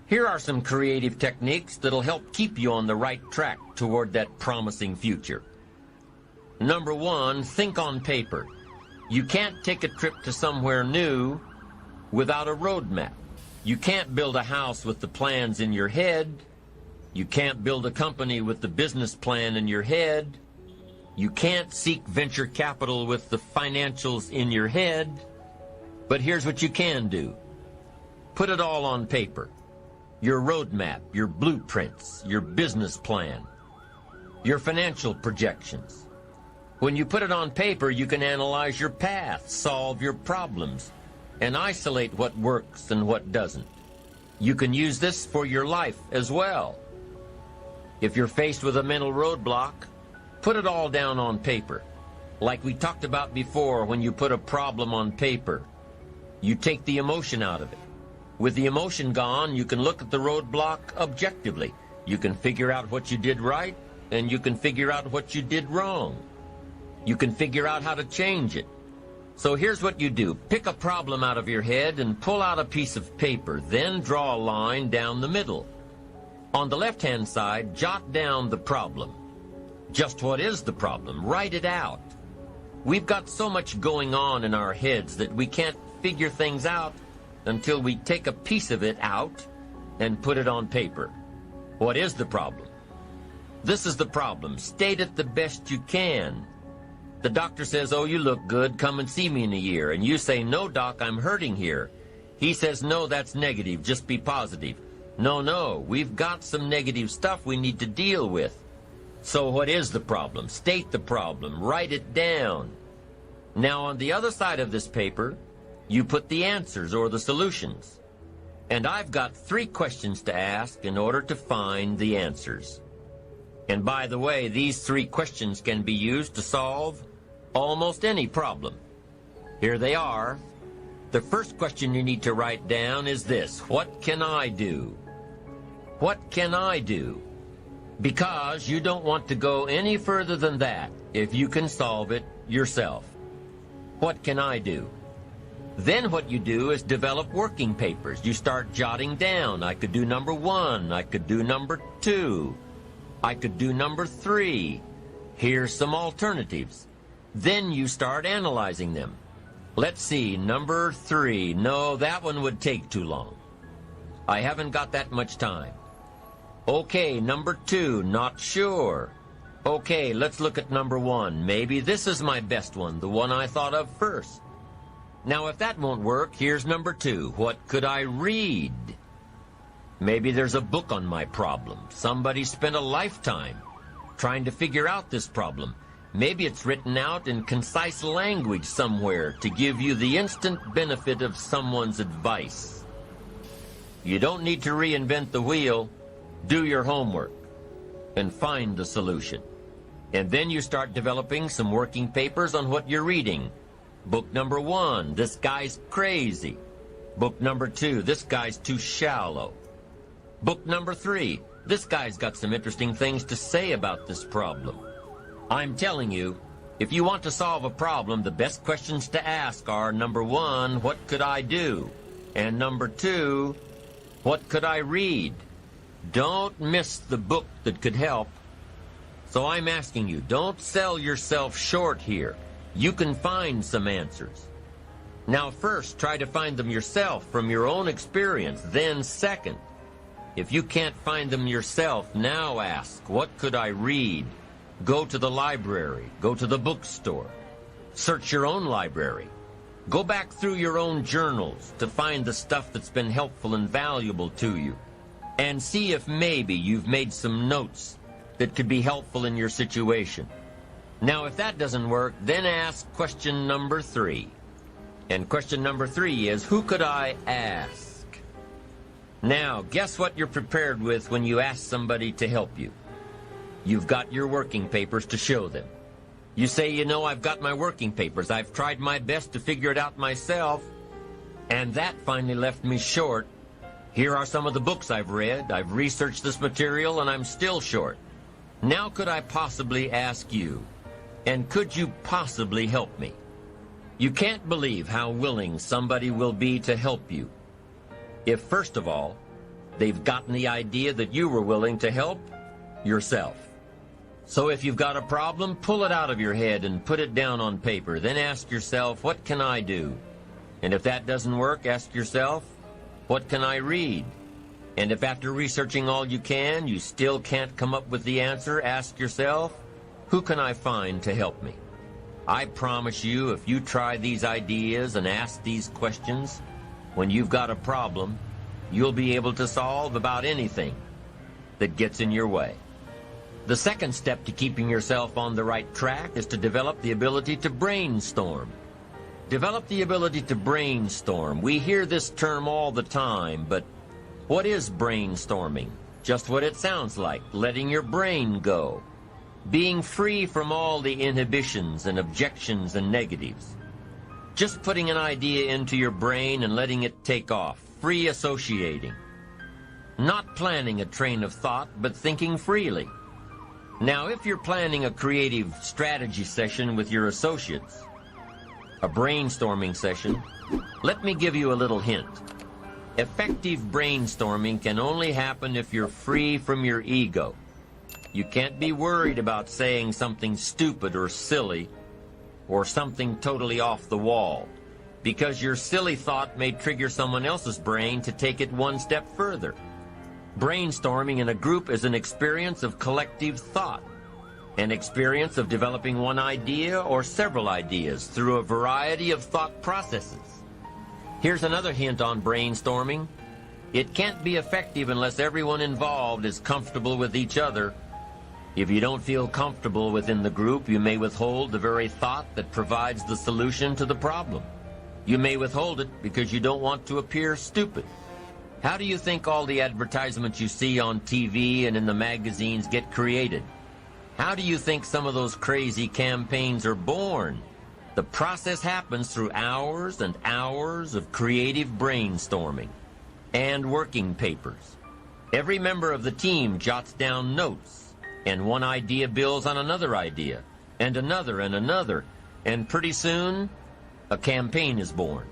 Here are some creative techniques that'll help keep you on the right track toward that promising future. Number one, think on paper. You can't take a trip to somewhere new without a roadmap. You can't build a house with the plans in your head. You can't build a company with the business plan in your head. You can't seek venture capital with the financials in your head. But here's what you can do. Put it all on paper. Your roadmap, your blueprints, your business plan, your financial projections. When you put it on paper, you can analyze your path, solve your problems, and isolate what works and what doesn't. You can use this for your life as well. If you're faced with a mental roadblock, put it all down on paper. Like we talked about before, when you put a problem on paper, you take the emotion out of it. With the emotion gone, you can look at the roadblock objectively. You can figure out what you did right, and you can figure out what you did wrong. You can figure out how to change it. So here's what you do. Pick a problem out of your head and pull out a piece of paper, then draw a line down the middle. On the left-hand side, jot down the problem. Just what is the problem? Write it out. We've got so much going on in our heads that we can't figure things out until we take a piece of it out and put it on paper. What is the problem? This is the problem. State it the best you can. The doctor says, "Oh, you look good. Come and see me in a year." And you say, "No, doc, I'm hurting here." He says, "No, that's negative. Just be positive." No, we've got some negative stuff we need to deal with. So what is the problem? State the problem. Write it down. Now, on the other side of this paper, you put the answers or the solutions. And I've got 3 questions to ask in order to find the answers. And by the way, these 3 questions can be used to solve almost any problem. Here they are. The first question you need to write down is this: what can I do? What can I do? Because you don't want to go any further than that if you can solve it yourself. What can I do? Then what you do is develop working papers. You start jotting down. I could do number 1. I could do number 2. I could do number 3. Here's some alternatives. Then you start analyzing them. Let's see, number 3. No, that one would take too long. I haven't got that much time. Okay, number 2, not sure. Okay, let's look at number 1. Maybe this is my best one, the one I thought of first. Now, if that won't work, here's number 2. What could I read? Maybe there's a book on my problem. Somebody spent a lifetime trying to figure out this problem. Maybe it's written out in concise language somewhere to give you the instant benefit of someone's advice. You don't need to reinvent the wheel. Do your homework and find the solution. And then you start developing some working papers on what you're reading. Book number 1, this guy's crazy. Book number 2, this guy's too shallow. Book number 3, this guy's got some interesting things to say about this problem. I'm telling you, if you want to solve a problem, the best questions to ask are, number 1, what could I do? And number 2, what could I read? Don't miss the book that could help. So I'm asking you, don't sell yourself short here. You can find some answers. Now first, try to find them yourself from your own experience. Then second, if you can't find them yourself, now ask, what could I read? Go to the library. Go to the bookstore. Search your own library. Go back through your own journals to find the stuff that's been helpful and valuable to you. And see if maybe you've made some notes that could be helpful in your situation. Now, if that doesn't work, then ask question number 3. And question number 3 is, who could I ask? Now, guess what you're prepared with when you ask somebody to help you? You've got your working papers to show them. You say, you know, I've got my working papers. I've tried my best to figure it out myself, and that finally left me short. Here are some of the books I've read. I've researched this material, and I'm still short. Now could I possibly ask you, and could you possibly help me? You can't believe how willing somebody will be to help you if, first of all, They've gotten the idea that you were willing to help yourself. So if you've got a problem, pull it out of your head and put it down on paper. Then ask yourself, what can I do? And if that doesn't work, ask yourself, what can I read? And if after researching all you can, you still can't come up with the answer, ask yourself, who can I find to help me? I promise you, if you try these ideas and ask these questions, when you've got a problem, you'll be able to solve about anything that gets in your way. The second step to keeping yourself on the right track is to develop the ability to brainstorm. Develop the ability to brainstorm. We hear this term all the time, but what is brainstorming? Just what it sounds like, letting your brain go. Being free from all the inhibitions and objections and negatives. Just putting an idea into your brain and letting it take off, free associating. Not planning a train of thought, but thinking freely. Now, if you're planning a creative strategy session with your associates, a brainstorming session, let me give you a little hint. Effective brainstorming can only happen if you're free from your ego. You can't be worried about saying something stupid or silly or something totally off the wall, because your silly thought may trigger someone else's brain to take it one step further. Brainstorming in a group is an experience of collective thought, an experience of developing one idea or several ideas through a variety of thought processes. Here's another hint on brainstorming. It can't be effective unless everyone involved is comfortable with each other. If you don't feel comfortable within the group, you may withhold the very thought that provides the solution to the problem. You may withhold it because you don't want to appear stupid. How do you think all the advertisements you see on TV and in the magazines get created? How do you think some of those crazy campaigns are born? The process happens through hours and hours of creative brainstorming and working papers. Every member of the team jots down notes, and one idea builds on another idea, and another, and pretty soon, a campaign is born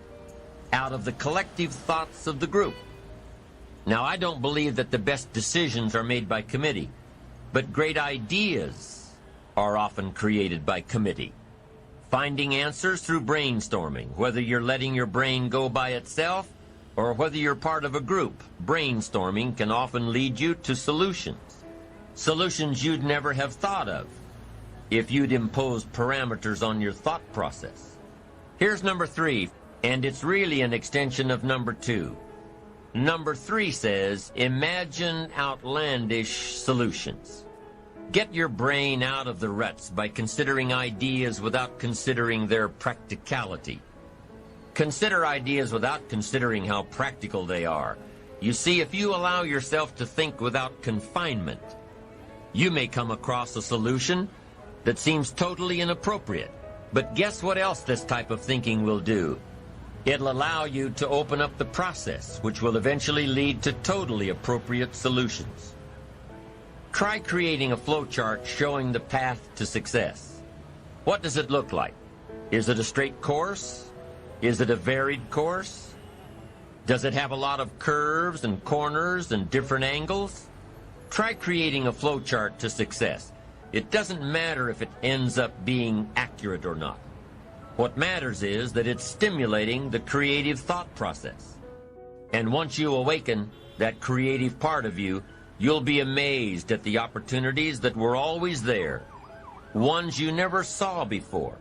out of the collective thoughts of the group. Now, I don't believe that the best decisions are made by committee, but great ideas are often created by committee. Finding answers through brainstorming, whether you're letting your brain go by itself or whether you're part of a group, brainstorming can often lead you to solutions. Solutions you'd never have thought of if you'd imposed parameters on your thought process. Here's number 3, and it's really an extension of number 2. Number 3 says, imagine outlandish solutions. Get your brain out of the ruts by considering ideas without considering their practicality. Consider ideas without considering how practical they are. You see, if you allow yourself to think without confinement, you may come across a solution that seems totally inappropriate. But guess what else this type of thinking will do? It'll allow you to open up the process, which will eventually lead to totally appropriate solutions. Try creating a flowchart showing the path to success. What does it look like? Is it a straight course? Is it a varied course? Does it have a lot of curves and corners and different angles? Try creating a flowchart to success. It doesn't matter if it ends up being accurate or not. What matters is that it's stimulating the creative thought process. And once you awaken that creative part of you, you'll be amazed at the opportunities that were always there, ones you never saw before.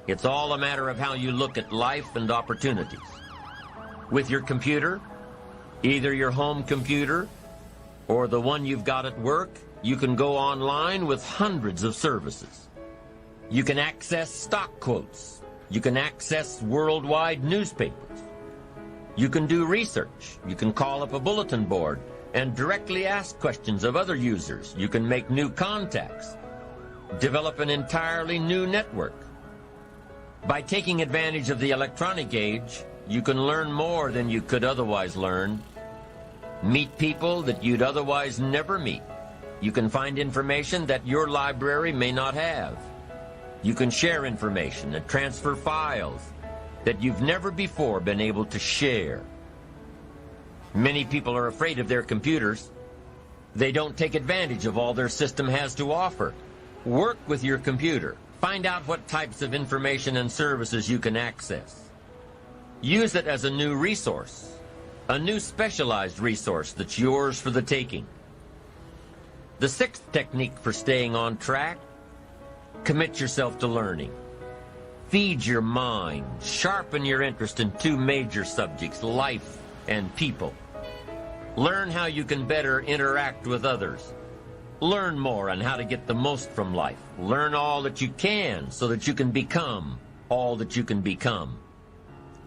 It's all a matter of how you look at life and opportunities. With your computer, either your home computer or the one you've got at work, you can go online with hundreds of services. You can access stock quotes. You can access worldwide newspapers. You can do research. You can call up a bulletin board and directly ask questions of other users. You can make new contacts, develop an entirely new network. By taking advantage of the electronic age, you can learn more than you could otherwise learn. Meet people that you'd otherwise never meet. You can find information that your library may not have. You can share information and transfer files that you've never before been able to share. Many people are afraid of their computers. They don't take advantage of all their system has to offer. Work with your computer. Find out what types of information and services you can access. Use it as a new resource, a new specialized resource that's yours for the taking. The sixth technique for staying on track: commit yourself to learning. Feed your mind, sharpen your interest in two major subjects, life and people. Learn how you can better interact with others. Learn more on how to get the most from life. Learn all that you can so that you can become all that you can become.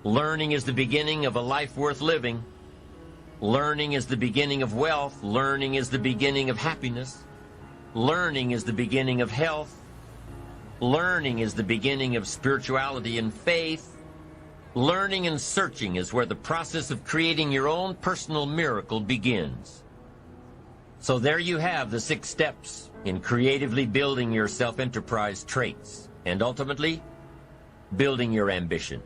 Learning is the beginning of a life worth living. Learning is the beginning of wealth. Learning is the beginning of happiness. Learning is the beginning of health. Learning is the beginning of spirituality and faith. Learning and searching is where the process of creating your own personal miracle begins. So there you have the 6 steps in creatively building your self-enterprise traits and ultimately building your ambition.